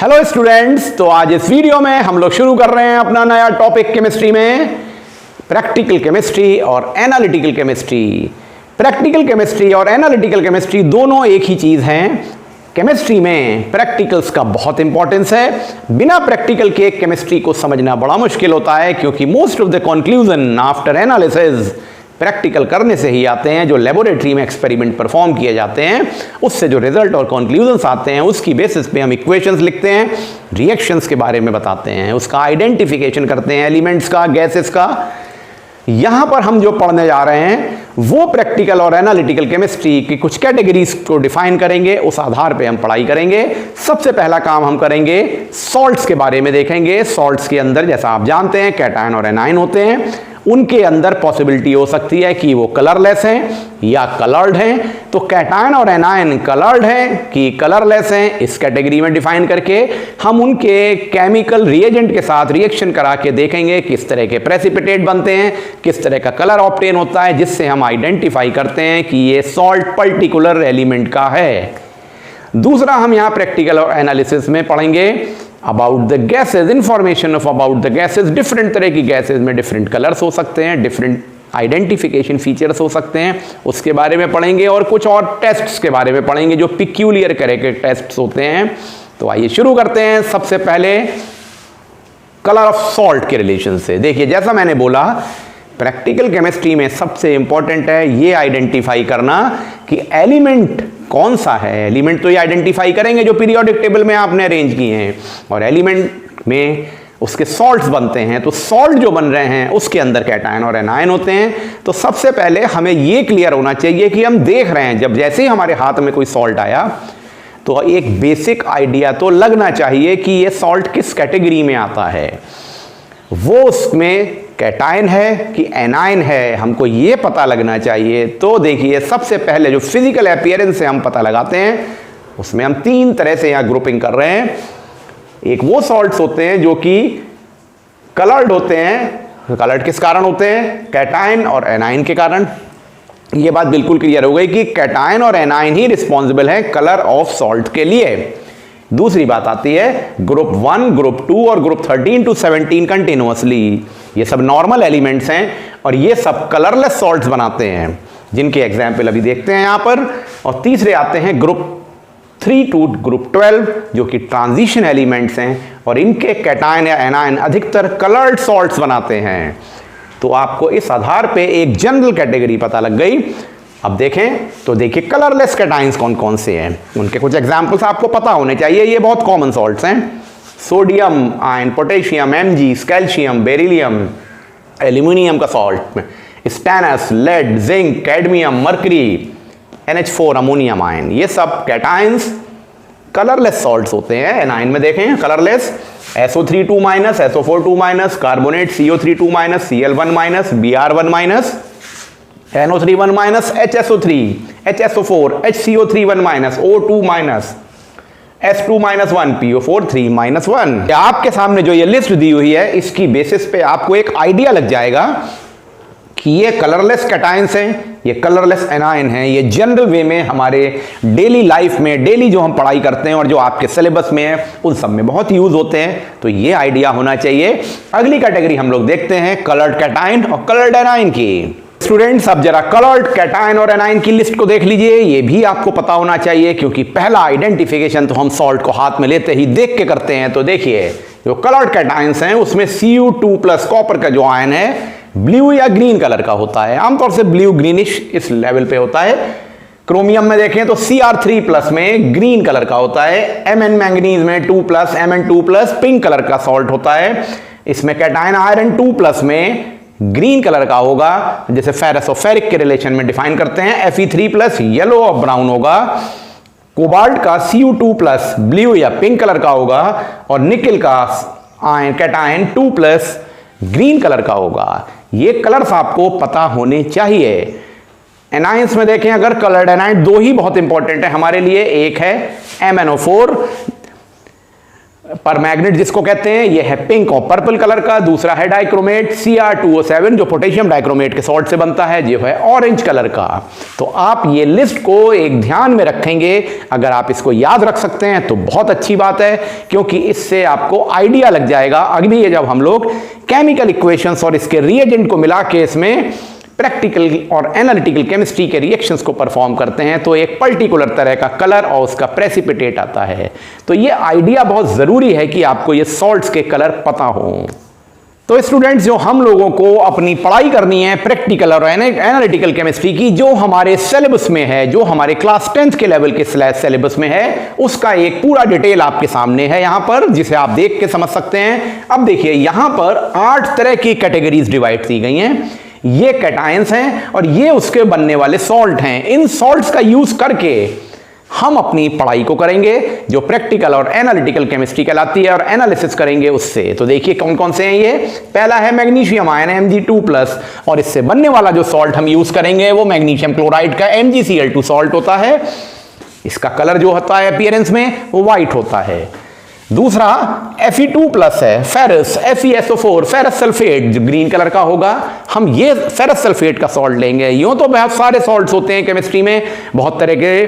Hello students, तो आज इस वीडियो में हम लोग शुरू कर रहे हैं अपना नया टॉपिक केमिस्ट्री में, प्रैक्टिकल केमिस्ट्री और एनालिटिकल केमिस्ट्री। प्रैक्टिकल केमिस्ट्री और एनालिटिकल केमिस्ट्री दोनों एक ही चीज हैं। केमिस्ट्री में प्रैक्टिकल्स का बहुत इंपॉर्टेंस है। बिना प्रैक्टिकल के केमिस्ट्री को समझना बड़ा मुश्किल होता है, क्योंकि most of the conclusion after analysis practical करने से ही आते हैं। जो लेबोरेटरी में एक्सपेरिमेंट परफॉर्म किए जाते हैं, उससे जो रिजल्ट और कंक्लूजन्स आते हैं, उसकी बेसिस पे हम इक्वेशंस लिखते हैं, रिएक्शंस के बारे में बताते हैं, उसका आइडेंटिफिकेशन करते हैं, एलिमेंट्स का, गैसेस का। यहां पर हम जो पढ़ने जा रहे हैं वो प्रैक्टिकल और एनालिटिकल केमिस्ट्री की कुछ कैटेगरीज को डिफाइन करेंगे, उस आधार पे हम पढ़ाई करेंगे। सबसे पहला काम हम करेंगे सॉल्ट्स के बारे में देखेंगे। सॉल्ट्स के अंदर, जैसा आप जानते हैं, कैटायन और एनायन होते हैं। उनके अंदर पॉसिबिलिटी हो सकती है कि वो कलरलेस हैं या कलर्ड हैं। तो कैटायन और एनायन कलर्ड हैं कि कलरलेस हैं, इस कैटेगरी में डिफाइन करके हम उनके केमिकल रिएजेंट के साथ रिएक्शन करा के देखेंगे किस तरह के प्रेसिपिटेट बनते हैं, किस तरह का कलर ऑब्टेन होता है, जिससे हम आइडेंटिफाई करते हैं कि ये सॉल्ट पर्टिकुलर एलिमेंट का है। दूसरा हम यहाँ प्रैक्टिकल और एनालिसिस में पढ़ेंगे about the gases, information of about the gases. Different तरह की गैसेज में डिफरेंट कलर्स हो सकते हैं, डिफरेंट आइडेंटिफिकेशन फीचर्स हो सकते हैं, उसके बारे में पढ़ेंगे। और कुछ और टेस्ट्स के बारे में पढ़ेंगे जो पिक्यूलियर तरह के टेस्ट्स होते हैं। तो आइए शुरू करते हैं। सबसे पहले कलर ऑफ सॉल्ट के रिलेशन से देखिए, जैसा मैंने बोला, प्रैक्टिकल केमिस्ट्री में सबसे इंपॉर्टेंट है ये आइडेंटिफाई करना कि एलिमेंट कौन सा है। एलिमेंट तो ये आइडेंटिफाई करेंगे जो पीरियोडिक टेबल में आपने अरेंज किए हैं, और एलिमेंट में उसके सॉल्ट्स बनते हैं। तो सॉल्ट जो बन रहे हैं उसके अंदर कैटायन और एनायन होते हैं। तो सबसे पहले हमें ये क्लियर होना चाहिए कि हम देख रहे हैं, जब जैसे ही हमारे हाथ में कोई सॉल्ट आया तो एक बेसिक आइडिया तो लगना चाहिए कि ये सॉल्ट किस कैटेगरी में आता है। वो उसमें कैटायन है कि एनायन है, हमको ये पता लगना चाहिए। तो देखिए, सबसे पहले जो फिजिकल अपीयरेंस से हम पता लगाते हैं, उसमें हम तीन तरह से यहाँ ग्रुपिंग कर रहे हैं। एक वो सॉल्ट्स होते हैं जो कि कलर्ड होते हैं। कलर्ड किस कारण होते हैं? कैटायन और एनायन के कारण। ये बात बिल्कुल क्लियर हो गई कि कैटायन और एनायन ही रिस्पॉन्सिबल है कलर ऑफ सॉल्ट के लिए। दूसरी बात आती है ग्रुप 1, ग्रुप 2 और ग्रुप 13 to 17 कंटिन्यूअसली। ये सब नॉर्मल एलिमेंट्स हैं और ये सब कलरलेस सॉल्ट्स बनाते हैं, जिनके एग्जाम्पल अभी देखते हैं यहां पर। और तीसरे आते हैं ग्रुप 3 to ग्रुप 12, जो कि ट्रांजिशन एलिमेंट्स हैं, और इनके कैटायन या एनायन अधिकतर कलर्ड सॉल्ट्स बनाते हैं। तो आपको इस आधार पे एक जनरल कैटेगरी पता लग गई। अब देखें तो देखिए, कलरलेस कैटायंस कौन कौन से हैं, उनके कुछ एग्जांपल्स आपको पता होने चाहिए। ये बहुत कॉमन सॉल्ट्स हैं: sodium ion, potassium, Mg, calcium, beryllium, aluminium का salt, stannous, lead, zinc, cadmium, mercury, NH4 ammonium ion. ये सब कैटायंस कलरलेस सॉल्ट्स होते हैं। एनायन में देखें colourless: SO3 2-, SO4 2-, carbonate CO3 2-, Cl1-, Br1-, NO3 1-, HSO3, HSO4, HCO3 1-, O2-, S2-1, PO4 3-1। आपके सामने जो ये लिस्ट दी हुई है, इसकी बेसिस पे आपको एक आइडिया लग जाएगा कि ये कलरलेस कैटायंस हैं, ये कलरलेस एनायन हैं। ये जनरल वे में हमारे डेली लाइफ में, डेली जो हम पढ़ाई करते हैं और जो आपके सिलेबस में है, उन सब में बहुत यूज होते हैं। तो ये आइडिया होना चाहिए। अगली कैटेगरी हम लोग देखते हैं कलर्ड कैटायन और कलर्ड एनायन की। स्टूडेंट्स, अब जरा कलर्ड कैटायन और एनायन की लिस्ट को देख लीजिए। ये भी आपको पता होना चाहिए, क्योंकि पहला आइडेंटिफिकेशन तो हम सॉल्ट को हाथ में लेते ही देख के करते हैं। तो देखिए, जो कलर्ड कैटायंस हैं उसमें Cu2+ कॉपर का जो आयन है, ब्लू या ग्रीन कलर का होता है। आमतौर से ब्लू ग्रीनिश इस लेवल पे होता है। क्रोमियम में देखें तो Cr3+ में ग्रीन कलर का होता है। Mn मैंगनीज में 2+, Mn2+ पिंक कलर का सॉल्ट होता है। इसमें कैटायन आयरन 2+ में ग्रीन कलर का होगा, जैसे फेरस और फेरिक के रिलेशन में डिफाइन करते हैं। Fe3+ येलो और ब्राउन होगा। कोबाल्ट का Cu2+ ब्लू या पिंक कलर का होगा, और निकेल का आयन कैटायन 2+ ग्रीन कलर का होगा। ये कलर्स आपको पता होने चाहिए। एनायंस में देखें, अगर कलर्ड एनायन दो ही बहुत इंपॉर्टेंट है हमारे लिए। एक है MnO4 परमैग्नेट जिसको कहते हैं, ये है पिंक और पर्पल कलर का। दूसरा है डाइक्रोमेट Cr2O7 जो पोटेशियम डाइक्रोमेट के सॉल्ट से बनता है, जो है ऑरेंज कलर का। तो आप ये लिस्ट को एक ध्यान में रखेंगे, अगर आप इसको याद रख सकते हैं तो बहुत अच्छी बात है, क्योंकि इससे आपको आइडिया लग जाएगा अगली ये जब हम लोग केमिकल इक्वेशंस और इसके रिएजेंट को मिला के इसमें प्रैक्टिकल और एनालिटिकल केमिस्ट्री के रिएक्शंस को परफॉर्म करते हैं तो एक पर्टिकुलर तरह का कलर और उसका प्रेसिपिटेट आता है। तो ये आइडिया बहुत ज़रूरी है कि आपको ये सॉल्ट्स के कलर पता हो। तो स्टूडेंट्स, जो हम लोगों को अपनी पढ़ाई करनी है प्रैक्टिकल और एनालिटिकल केमिस्ट्री की, जो हमारे सिलेबस में है, जो हमारे क्लास 10th के लेवल के सिलेबस में है, उसका एक पूरा डिटेल आपके सामने है यहां पर, जिसे आप देख के समझ सकते हैं। अब देखिए, यहां पर 8 तरह की कैटेगरीज डिवाइड की गई हैं। ये कैटायंस हैं और ये उसके बनने वाले सॉल्ट हैं। इन सॉल्ट्स का यूज करके हम अपनी पढ़ाई को करेंगे, जो प्रैक्टिकल और एनालिटिकल केमिस्ट्री कहलाती है, और एनालिसिस करेंगे उससे। तो देखिए कौन कौन से हैं ये। पहला है मैग्नीशियम आयन Mg2+, और इससे बनने वाला जो सॉल्ट हम यूज करेंगे वो मैग्नीशियम क्लोराइड का MgCl2 सॉल्ट होता है। इसका कलर जो होता है अपीयरेंस में वो व्हाइट होता है। दूसरा Fe2+ है, फेरस FeSO4 फेरस सल्फेट जो ग्रीन कलर का होगा। हम ये फेरस सल्फेट का सॉल्ट लेंगे। यूं तो बहुत सारे सॉल्ट्स होते हैं केमिस्ट्री में, बहुत तरह के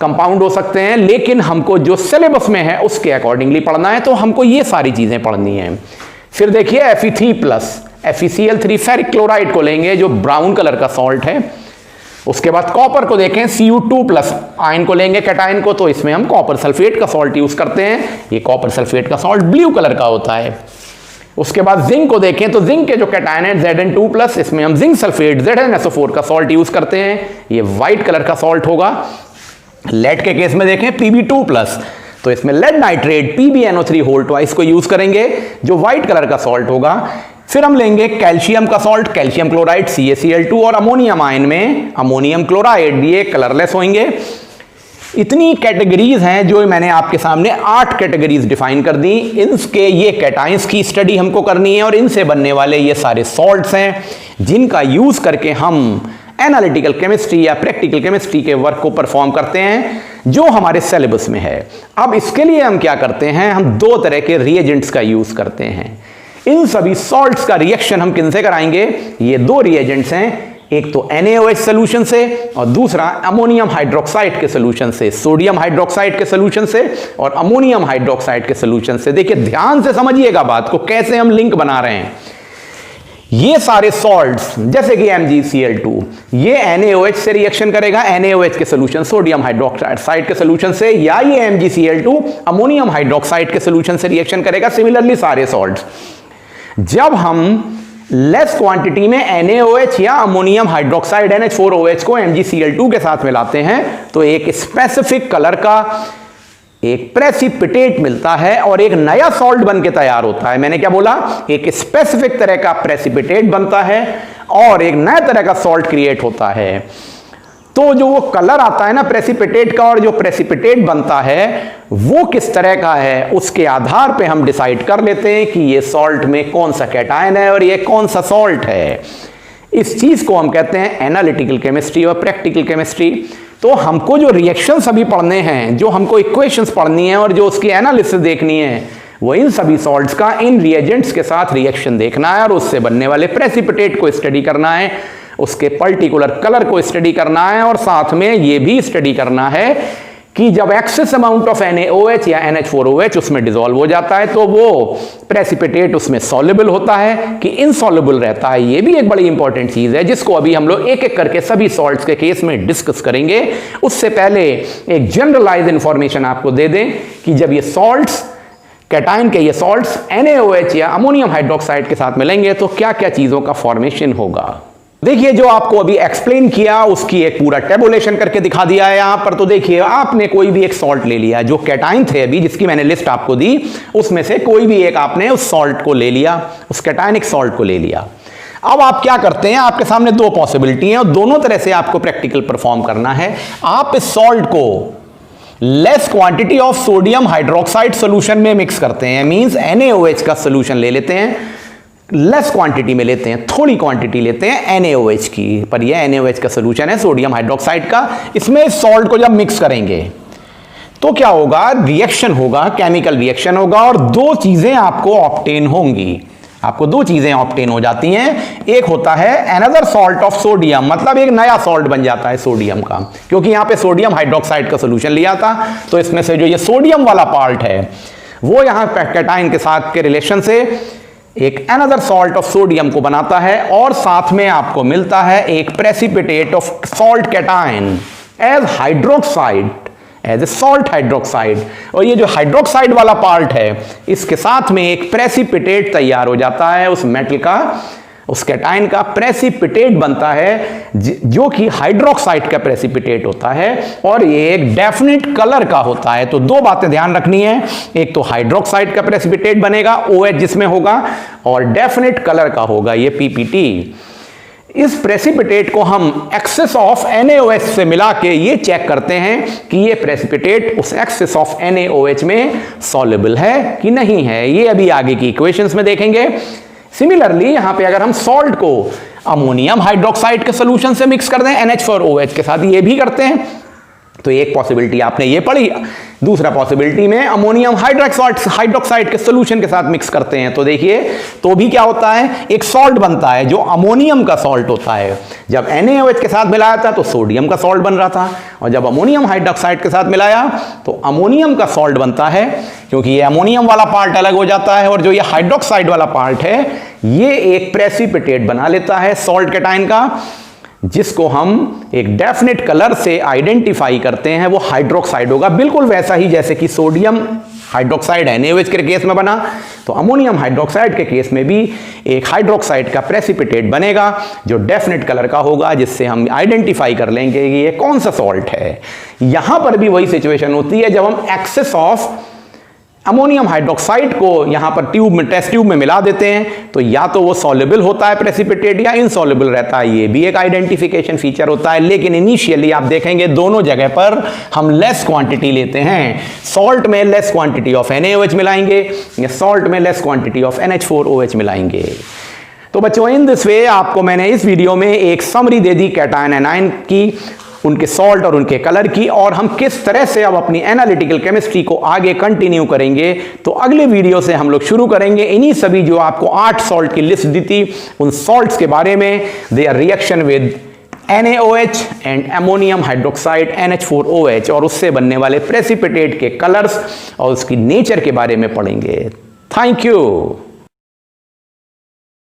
कंपाउंड हो सकते हैं, लेकिन हमको जो सिलेबस में है उसके अकॉर्डिंगली पढ़ना है, तो हमको ये सारी चीजें पढ़नी है। फिर देखिए Fe3+ FeCl3 फेरिक क्लोराइड को लेंगे जो ब्राउन कलर का सॉल्ट है। उसके बाद कॉपर को देखें, Cu2+ आयन को लेंगे कैटायन को, तो इसमें हम कॉपर सल्फेट का सॉल्ट यूज करते हैं। ये कॉपर सल्फेट का सॉल्ट ब्लू कलर का होता है। उसके बाद जिंक को देखें तो जिंक के जो कैटायन है Zn2+, इसमें हम जिंक सल्फेट ZnSO4 का सॉल्ट यूज करते हैं। ये व्हाइट कलर का सॉल्ट होगा। लेड के केस में देखें Pb2+, तो इसमें लेड नाइट्रेट PbNO3 को यूज करेंगे जो व्हाइट कलर का सॉल्ट होगा। फिर हम लेंगे कैल्शियम का सॉल्ट, कैल्शियम क्लोराइड CaCl2, और अमोनियम आयन में अमोनियम क्लोराइड, ये कलरलेस होंगे। इतनी कैटेगरीज हैं जो मैंने आपके सामने 8 कैटेगरीज डिफाइन कर दी। इनके ये कैटायंस की स्टडी हमको करनी है और इनसे बनने वाले ये सारे सॉल्ट्स हैं जिनका यूज करके हम एनालिटिकल केमिस्ट्री या प्रैक्टिकल केमिस्ट्री के वर्क को परफॉर्म करते हैं जो हमारे सिलेबस में है। अब इसके लिए हम क्या करते हैं, हम 2 तरह के रिएजेंट्स का यूज करते हैं। इन सभी सॉल्ट्स का रिएक्शन हम किनसे कराएंगे, ये 2 रिएजेंट्स हैं, एक तो NaOH सोल्यूशन से और दूसरा अमोनियम हाइड्रोक्साइड के सोल्यूशन से, सोडियम हाइड्रोक्साइड के सोल्यूशन से और अमोनियम हाइड्रोक्साइड के सोल्यूशन से। देखिए ध्यान से समझिएगा बात को, कैसे हम लिंक बना रहे हैं। ये सारे सॉल्ट्स जैसे कि MgCl2, ये NaOH से रिएक्शन करेगा, NaOH के सोल्यूशन सोडियम हाइड्रोक्साइड के सोल्यूशन से, या ये MgCl2 अमोनियम हाइड्रोक्साइड के सोल्यूशन से रिएक्शन करेगा। सिमिलरली सारे सॉल्ट्स जब हम लेस क्वांटिटी में NaOH या अमोनियम हाइड्रोक्साइड NH4OH को MgCl2 के साथ मिलाते हैं तो एक स्पेसिफिक कलर का एक प्रेसिपिटेट मिलता है और एक नया सॉल्ट बन के तैयार होता है। मैंने क्या बोला, एक स्पेसिफिक तरह का प्रेसिपिटेट बनता है और एक नया तरह का सॉल्ट क्रिएट होता है। तो जो वो कलर आता है ना प्रेसिपिटेट का, और जो प्रेसिपिटेट बनता है वो किस तरह का है, उसके आधार पे हम डिसाइड कर लेते हैं कि ये सॉल्ट में कौन सा कैटायन है और ये कौन सा सॉल्ट है। इस चीज को हम कहते हैं एनालिटिकल केमिस्ट्री और प्रैक्टिकल केमिस्ट्री। तो हमको जो रिएक्शंस अभी पढ़ने हैं, जो हमको इक्वेशंस पढ़नी है और जो उसकी एनालिसिस देखनी है, वो इन सभी सॉल्ट्स का इन रिएजेंट्स के साथ रिएक्शन देखना है और उससे बनने वाले प्रेसिपिटेट को स्टडी करना है, उसके पर्टिकुलर कलर को स्टडी करना है, और साथ में ये भी स्टडी करना है कि जब एक्सेस अमाउंट ऑफ NaOH या NH4OH उसमें डिसॉल्व हो जाता है तो वो प्रेसिपिटेट उसमें सॉल्युबल होता है कि इनसॉल्युबल रहता है। ये भी एक बड़ी इंपॉर्टेंट चीज है जिसको अभी हम लोग एक एक करके सभी सॉल्ट्स के केस में डिस्कस करेंगे। उससे पहले एक जनरलाइज इंफॉर्मेशन आपको दे दें कि जब ये सॉल्ट्स कैटायन के ये सॉल्ट्स NaOH या अमोनियम हाइड्रोक्साइड के साथ मिलेंगे तो क्या क्या चीजों का फॉर्मेशन होगा। देखिए जो आपको अभी एक्सप्लेन किया उसकी एक पूरा टेबुलेशन करके दिखा दिया है यहां पर। तो देखिए आपने कोई भी एक सॉल्ट ले लिया, जो कैटायन थे अभी जिसकी मैंने लिस्ट आपको दी, उसमें से कोई भी एक आपने उस सॉल्ट को ले लिया, उस कैटायनिक सॉल्ट को ले लिया। अब आप क्या करते हैं, आपके सामने 2 पॉसिबिलिटी है और दोनों तरह से आपको प्रैक्टिकल परफॉर्म करना है। आप इस सॉल्ट को less quantity of sodium hydroxide solution में मिक्स करते हैं, मींस NaOH का सोल्यूशन ले लेते हैं, लेस क्वांटिटी में लेते हैं, थोड़ी क्वांटिटी लेते हैं NaOH की, पर यह NaOH का सोल्यूशन है सोडियम हाइड्रोक्साइड का। इसमें सॉल्ट को जब मिक्स करेंगे तो क्या होगा, रिएक्शन होगा, केमिकल रिएक्शन होगा और दो चीजें आपको ऑब्टेन होंगी। आपको दो चीजें ऑब्टेन हो जाती हैं। एक होता है अनदर सॉल्ट ऑफ सोडियम, मतलब एक नया सॉल्ट बन जाता है सोडियम का, क्योंकि यहां पे सोडियम हाइड्रोक्साइड का सोल्यूशन लिया था, तो इसमें से जो ये सोडियम वाला पार्ट है वो यहां कैटायन के साथ के रिलेशन से एक अनदर सॉल्ट ऑफ सोडियम को बनाता है और साथ में आपको मिलता है एक precipitate of salt cation as hydroxide, as a salt hydroxide. और ये जो हाइड्रोक्साइड वाला पार्ट है इसके साथ में एक प्रेसिपिटेट तैयार हो जाता है, उस मेटल का, उस कैटायन का प्रेसिपिटेट बनता है जो कि हाइड्रोक्साइड का प्रेसिपिटेट होता है और ये एक डेफिनेट कलर का होता है। तो दो बातें ध्यान रखनी है, एक तो हाइड्रोक्साइड का प्रेसिपिटेट बनेगा OH जिसमें होगा, और डेफिनेट कलर का होगा ये PPT। इस प्रेसिपिटेट को हम एक्सेस ऑफ NaOH से मिला के ये चेक करते हैं कि ये प्रेसिपिटेट उस एक्सेस ऑफ NaOH में सॉल्युबल है कि नहीं है। ये अभी आगे की इक्वेशंस में देखेंगे। सिमिलरली यहां पे अगर हम सॉल्ट को अमोनियम हाइड्रोक्साइड के सॉल्यूशन से मिक्स कर दें NH4OH के साथ, ये भी करते हैं, तो एक पॉसिबिलिटी आपने ये पढ़ी। दूसरा पॉसिबिलिटी में अमोनियम हाइड्रोक्साइड के सॉल्यूशन के साथ मिक्स करते हैं, तो देखिए तो भी क्या होता है, एक सॉल्ट बनता है जो अमोनियम का सॉल्ट होता है। जब NaOH के साथ मिलाया था तो सोडियम का सॉल्ट बन रहा था, और जब अमोनियम हाइड्रोक्साइड के साथ मिलाया तो अमोनियम का सॉल्ट बनता है, क्योंकि ये अमोनियम वाला पार्ट अलग हो जाता है और जो ये हाइड्रोक्साइड वाला पार्ट है ये एक प्रेसिपिटेट बना लेता है सॉल्ट कैटायन का, जिसको हम एक डेफिनेट कलर से आइडेंटिफाई करते हैं, वो हाइड्रोक्साइड होगा। बिल्कुल वैसा ही जैसे कि सोडियम हाइड्रोक्साइड NaOH के केस में बना, तो अमोनियम हाइड्रोक्साइड के केस में भी एक हाइड्रोक्साइड का प्रेसिपिटेट बनेगा जो डेफिनेट कलर का होगा, जिससे हम आइडेंटिफाई कर लेंगे कि ये कौन सा सॉल्ट है। यहां पर भी वही सिचुएशन होती है, जब हम एक्सेस ऑफ अमोनियम हाइड्रोक्साइड को यहां पर टेस्ट ट्यूब में मिला देते हैं, तो या तो वो सॉल्युबल होता है प्रेसिपिटेट या इनसॉल्युबल रहता है। ये भी एक आइडेंटिफिकेशन फीचर होता है, लेकिन इनिशियली आप देखेंगे दोनों जगह पर हम लेस क्वांटिटी लेते हैं। सॉल्ट में लेस क्वांटिटी ऑफ NaOH मिलाएंगे या सॉल्ट में लेस क्वांटिटी ऑफ NH4OH मिलाएंगे। तो बच्चों, इन दिस वे आपको मैंने इस वीडियो में एक समरी दे दी कैटायन एनायन की, उनके सॉल्ट और उनके कलर की, और हम किस तरह से अब अपनी एनालिटिकल केमिस्ट्री को आगे कंटिन्यू करेंगे। तो अगले वीडियो से हम लोग शुरू करेंगे इन्हीं सभी जो आपको 8 सॉल्ट की लिस्ट दी थी, उन सॉल्ट्स के बारे में, their reaction with NaOH and ammonium hydroxide NH4OH, और उससे बनने वाले प्रेसिपिटेट के कलर्स और उसकी नेचर के बारे में पढ़ेंगे। Thank you.